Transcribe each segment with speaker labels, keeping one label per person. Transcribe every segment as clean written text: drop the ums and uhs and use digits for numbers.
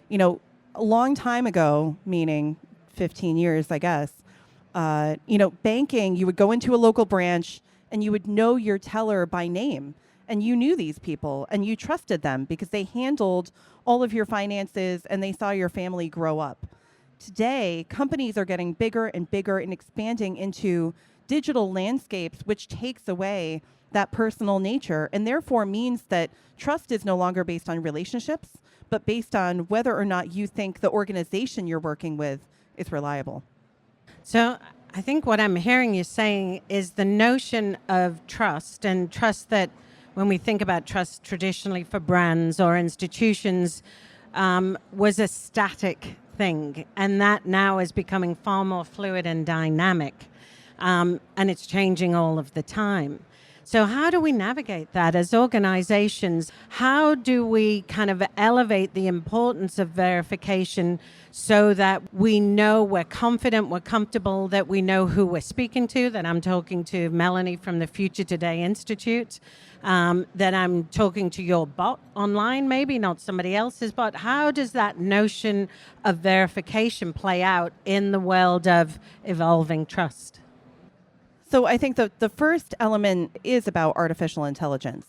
Speaker 1: A long time ago, meaning 15 years, I guess, banking, you would go into a local branch and you would know your teller by name. And you knew these people and you trusted them because they handled all of your finances and they saw your family grow up. Today, companies are getting bigger and bigger and expanding into digital landscapes, which takes away that personal nature and therefore means that trust is no longer based on relationships, but based on whether or not you think the organization you're working with is reliable.
Speaker 2: So I think what I'm hearing you saying is the notion of trust, and trust that when we think about trust traditionally for brands or institutions was a static thing, and that now is becoming far more fluid and dynamic, and it's changing all of the time. So how do we navigate that as organizations? How do we kind of elevate the importance of verification so that we know we're confident, we're comfortable, that we know who we're speaking to, that I'm talking to Melanie from the Future Today Institute, that I'm talking to your bot online, maybe not somebody else's bot? How does that notion of verification play out in the world of evolving trust?
Speaker 1: So I think the first element is about artificial intelligence.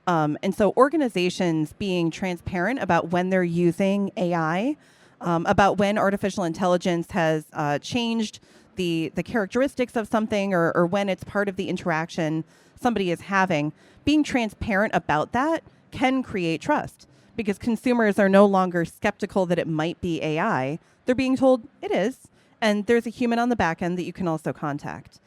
Speaker 1: And so organizations being transparent about when they're using AI, about when artificial intelligence has changed the characteristics of something or when it's part of the interaction somebody is having, being transparent about that can create trust because consumers are no longer skeptical that it might be AI. They're being told it is, and there's a human on the back end that you can also contact.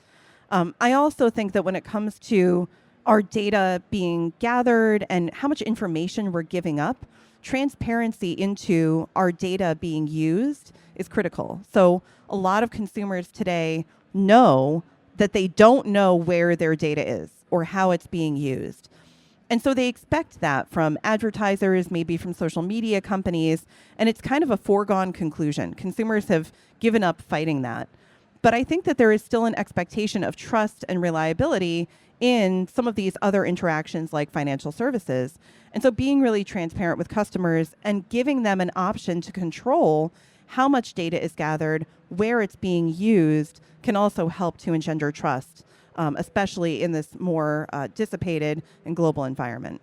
Speaker 1: I also think that when it comes to our data being gathered and how much information we're giving up, transparency into our data being used is critical. So a lot of consumers today know that they don't know where their data is or how it's being used. And so they expect that from advertisers, maybe from social media companies, and it's kind of a foregone conclusion. Consumers have given up fighting that. But I think that there is still an expectation of trust and reliability in some of these other interactions like financial services. And so being really transparent with customers and giving them an option to control how much data is gathered, where it's being used, can also help to engender trust, especially in this more dissipated and global environment.